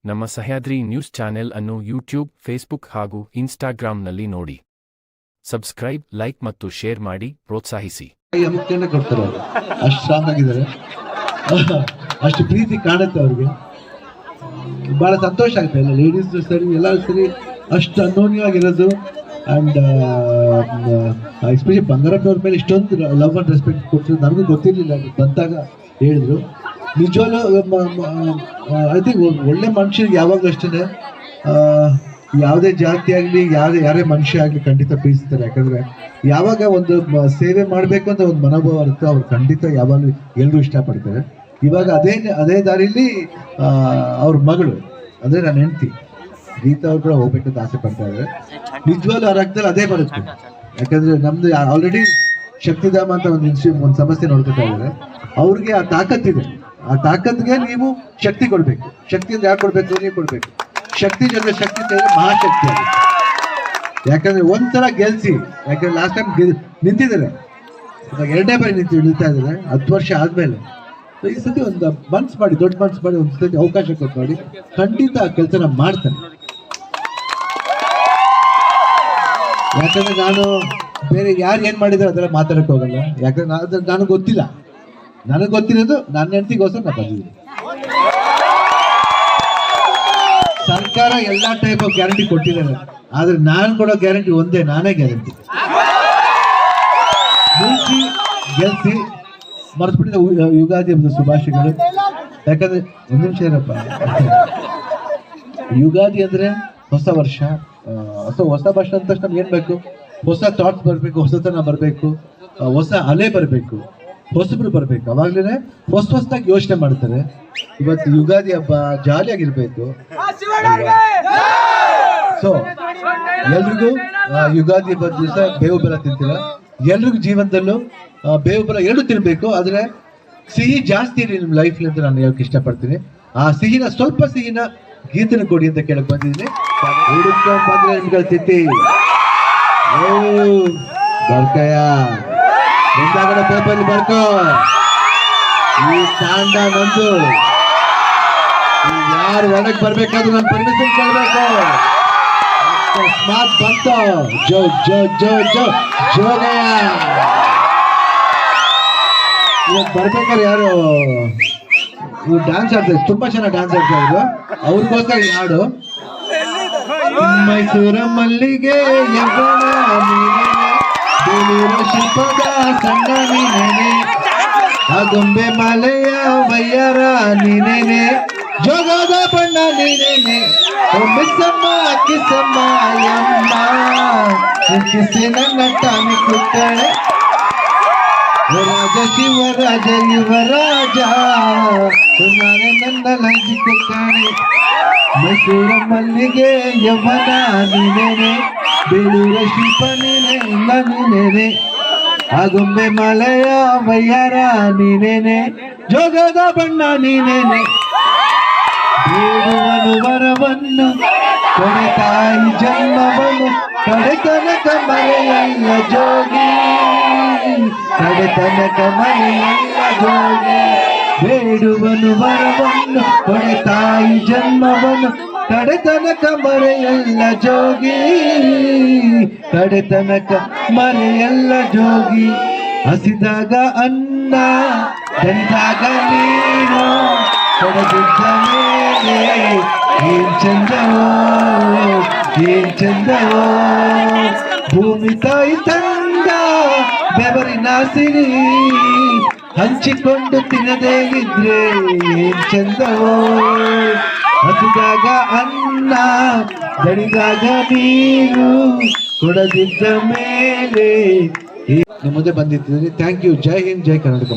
ನಮ್ಮ Sahyadri news channel ಅನ್ನು YouTube, Facebook ಹಾಗೂ ಇನ್ಸ್ಟಾಗ್ರಾಂನಲ್ಲಿ ನೋಡಿ. ಸಬ್ಸ್ಕ್ರೈಬ್, ಲೈಕ್ ಮತ್ತು ಶೇರ್ ಮಾಡಿ ಪ್ರೋತ್ಸಾಹಿಸಿ. ಅಷ್ಟು ಸ್ಟ್ರಾಂಗ್ ಆಗಿದ್ದಾರೆ, ಅಷ್ಟು ಪ್ರೀತಿ ಕಾಣುತ್ತೆ ಅವ್ರಿಗೆ. ಬಹಳ ಸಂತೋಷ ಆಗುತ್ತೆ. ಎಲ್ಲ ಲೇಡೀಸ್ ಸರಿ, ಎಲ್ಲರೂ ಸರಿ, ಅಷ್ಟು ಅನ್ಯೋನ್ಯವಾಗಿರೋದು. ಆ್ಯಂಡ್ ಎಸ್ಪೆಷಲಿ ಬಂಗಾರಪ್ಪನವ್ರ ಮೇಲೆ ಇಷ್ಟೊಂದು ಲವ್ ಆ್ಯಂಡ್ ರೆಸ್ಪೆಕ್ಟ್ ಕೊಡ್ತಿದ್ದು ನನಗೂ ಗೊತ್ತಿರಲಿಲ್ಲ. ಬಂದಾಗ ಹೇಳಿದ್ರು. ನಿಜವಾಗ್ಲೂ ಐ ಥಿಂಕ್ ಒಳ್ಳೆ ಮನುಷ್ಯರಿಗೆ ಯಾವಾಗಲೂ ಅಷ್ಟೇ, ಯಾವುದೇ ಜಾತಿ ಆಗಲಿ, ಯಾರೇ ಮನುಷ್ಯ ಆಗಲಿ ಖಂಡಿತ ಪ್ರೀತಿಸ್ತಾರೆ. ಯಾಕಂದರೆ ಯಾವಾಗ ಒಂದು ಸೇವೆ ಮಾಡಬೇಕು ಅಂತ ಒಂದು ಮನೋಭಾವ ಇರುತ್ತೋ ಅವ್ರು ಖಂಡಿತ ಯಾವಾಗಲೂ ಎಲ್ಲರೂ ಇಷ್ಟಪಡ್ತಾರೆ. ಇವಾಗ ಅದೇ ದಾರಿಯಲ್ಲಿ ಅವ್ರ ಮಗಳು ಅಂದರೆ ನನ್ನ ಹೆಂಡತಿ ಗೀತಾ ಅವ್ರು ಕೂಡ ಹೋಗ್ಬೇಕಂತ ಆಸೆ ಪಡ್ತಾ ಇದ್ದಾರೆ. ನಿಜವಾಗ್ಲೂ ಆ ರಕ್ತದಲ್ಲಿ ಅದೇ ಬರುತ್ತೆ. ಯಾಕಂದ್ರೆ ನಮ್ದು ಆಲ್ರೆಡಿ ಶಕ್ತಿಧಾಮ ಅಂತ ಒಂದು ಸಮಸ್ಯೆ ನೋಡ್ಕೊತಾ ಇದ್ದಾರೆ. ಅವ್ರಿಗೆ ಆ ತಾಕತ್ತಿದೆ. ಆ ತಾಕತ್ಗೆ ನೀವು ಶಕ್ತಿ ಕೊಡ್ಬೇಕು. ಶಕ್ತಿ ಅಂತ ಯಾಕೆ ಕೊಡ್ಬೇಕು? ನೀವು ಕೊಡ್ಬೇಕು. ಶಕ್ತಿ ಜೊತೆ ಶಕ್ತಿ ಮಹಾಶಕ್ತಿ ಆಗುತ್ತೆ. ಯಾಕಂದ್ರೆ ಒಂದ್ಸಲ ಗೆಲ್ಸಿ, ಯಾಕಂದ್ರೆ ಲಾಸ್ಟ್ ಟೈಮ್ ನಿಂತಿದ್ದಾರೆ, ಇವಾಗ 2ನೇ ಬಾರಿ ನಿಲ್ತಾ ಇದ್ದಾರೆ 10 ವರ್ಷ ಆದ್ಮೇಲೆ. ಈ ಸತಿ ಒಂದು ಮನ್ಸು ಮಾಡಿ, ದೊಡ್ಡ ಮನ್ಸು ಮಾಡಿ, ಒಂದು ಸತಿ ಅವಕಾಶ ಕೊಟ್ಟು ನೋಡಿ, ಖಂಡಿತ ಆ ಕೆಲಸನ ಮಾಡ್ತಾನೆ. ಯಾಕಂದ್ರೆ ನಾನು ಬೇರೆ ಯಾರು ಏನ್ ಮಾಡಿದ್ರೆ ಅದೆಲ್ಲ ಮಾತಾಡಕ್ ಹೋಗಲ್ಲ. ಯಾಕಂದ್ರೆ ನನಗೆ ಗೊತ್ತಿಲ್ಲ. ನನಗೆ ಗೊತ್ತಿರೋದು ನನ್ನ ಹೆಂಡತಿಗೋಸ್ಕರ ನಾನು ಬಂದಿದ್ದೀನಿ. ಸರ್ಕಾರ ಎಲ್ಲಾ ಟೈಪ್ ಆಫ್ ಗ್ಯಾರಂಟಿ ಕೊಟ್ಟಿದ್ದಾರೆ, ಆದ್ರೆ ನಾನು ಕೊಡೋ ಗ್ಯಾರಂಟಿ ಒಂದೇ, ನಾನೇ ಗ್ಯಾರಂಟಿ. ಗೆಲ್ಸಿ ಮರೆತುಬಿಟ್ಟಿದ್ದ ಯುಗಾದಿ ಹಬ್ಬದ ಶುಭಾಶಯಗಳು. ಯಾಕಂದ್ರೆ ಒಂದು ನಿಮಿಷ ಏನಪ್ಪ, ಯುಗಾದಿ ಅಂದ್ರೆ ಹೊಸ ವರ್ಷ, ಹೊಸ ವರ್ಷ ಅಂತ ನಮ್ಗೆ ಏನ್ ಬೇಕು? ಹೊಸ ಥಾಟ್ಸ್ ಬರಬೇಕು, ಹೊಸತನ ಬರಬೇಕು, ಹೊಸ ಅಲೆ ಬರಬೇಕು, ಹೊಸಬ್ರು ಬರ್ಬೇಕು. ಅವಾಗ್ಲೇನೆ ಹೊಸದಾಗಿ ಯೋಚನೆ ಮಾಡ್ತಾರೆ. ಇವತ್ತು ಯುಗಾದಿ ಹಬ್ಬ ಜಾಲಿಯಾಗಿರ್ಬೇಕು. ಸೊ ಎಲ್ರಿಗೂ ಯುಗಾದಿ ಹಬ್ಬದ ದಿವಸ ಬೇವು ಬೆಲ್ಲ ತಿಂತೀರ. ಎಲ್ರಿಗೂ ಜೀವನದಲ್ಲೂ ಬೇವು ಬೆಲ್ಲ 2 ತಿನ್ಬೇಕು. ಆದ್ರೆ ಸಿಹಿ ಜಾಸ್ತಿ ಇರಲಿ ನಿಮ್ ಲೈಫ್ ಅಂತ ನಾನು ಹೇಳಕ್ ಇಷ್ಟಪಡ್ತೀನಿ. ಆ ಸಿಹಿನ, ಸ್ವಲ್ಪ ಸಿಹಿನ ಗೀತನ ಕೊಡಿ ಅಂತ ಕೇಳಕ್ ಬಂದಿದ್ದೀನಿ. ಹುಡುಕೊಂಡ್ ಬಂದ್ರೆ ನಿಮ್ಗಳ ತಿತ್ತಿ ಬರ್ಕಯ್ಯ, ಮುಂದಾಗಡೆ ಪೇಪರ್ ಬರ್ಕೋ. ಈ ತಾಂಡ ನಂದು, ಯಾರು ಒಳಗ್ ಬರ್ಬೇಕಾದ್ರೂ ನಾನು ಪರ್ಮಿಷನ್ ಕೇಳ್ಬೇಕು. ಅಕಸ್ಮಾತ್ ಬಂತು ಜೋ ಜೋ ಜೋ ಜೋ ಜೋಗಯ್ಯ. ಇವಾಗ ಬರ್ಬೇಕಾದ್ರೆ ಯಾರು ಡ್ಯಾನ್ಸ್ ಆಡ್ತಾರೆ, ತುಂಬಾ ಚೆನ್ನಾಗಿ ಡ್ಯಾನ್ಸ್ ಆಡ್ತಾ ಇದ್ರು. ಅವ್ರಿಗೋಸ್ಕರ ಈ ಹಾಡು. ಮೈಸೂರ ಮಲ್ಲಿಗೆ ಶಿಲ್ಪದ ಸಣ್ಣ ನೀನೇನೆ, ಆ ಗೊಂಬೆ ಮಾಲೆಯ ವಯ್ಯಾರ ನೀನೇನೆ, ಜೋಗದ ಬಣ್ಣ ನೀನೇನೆ, ಮಿಸ್ಸಮ್ಮ ಕಿಸಮ್ಮ ಯಮ್ಮ ಕಿಸೆ ನನ್ನ ತಾನಿ ಕುತ್ತಳೆ, ರಾಜ ಶಿವರಾಜ ಯುವರಾಜ ನಾನೇ ನನ್ನ ಲಂಚಿ ಕುತ್ತಾನೆ. ಮೈಸೂರ ಮಲ್ಲಿಗೆ ಯವ್ವನ ನೀನೇನೆ, ಬೇಲೂರ ಶಿಲ್ಪ ನೀನೆ, ಇಲ್ಲ ನೀನೇನೆ, ಆ ಗೊಂಬೆ ಮಲೆಯ ವಯ್ಯಾರ ನೀನೇನೆ, ಜೋಗದ ಬಣ್ಣ ನೀನೇನೆ, ಬೇಡುವನು ವರವನ್ನು ಕೊಡೆ ತಾಯಿ ಜನ್ಮವನ್ನು, ಕಡೆ ತನಕ ಮರೆಯಲ್ಲ ಜೋಗಿ, ಕಡೆ ತನಕ ಮರೆಯಲ್ಲ ಜೋಗಿ. ಬೇಡುವನು ವರವನ್ನು ಕೊಡೆ ತಾಯಿ ಜನ್ಮವನ್ನು, ಕಡೆ ತನಕ ಮರೆಯಲ್ಲ ಜೋಗಿ, ಕಡೆ ತನಕ ಮರೆಯಲ್ಲ ಜೋಗಿ. ಹಸಿದಾಗ ಅನ್ನ, ದಣಿದಾಗ ನೀನು, ಕೊಡದಿದ್ದ ಮೇಲೆ ಏನ್ ಚಂದವೋ, ಏನ್ ಚಂದವೋ. ಭೂಮಿ ತಾಯಿ ತಂದ ಬೆವರಿನ ಸಿರಿ, ಹಂಚಿಕೊಂಡು ತಿನ್ನದೇ ಇದ್ರೆ ಏನ್ ಚಂದವೋ. ಹಸಿದಾಗ ಅನ್ನ, ದಣಿದಾಗ ನೀರು, ಕೊಡದಿದ್ದ ಮೇಲೆ. ನಿಮ್ಮ ಮುಂದೆ ಬಂದಿದ್ದೀರಿ. Thank you. ಜೈ ಹಿಂದ್, ಜೈ ಕರ್ನಾಟಕ.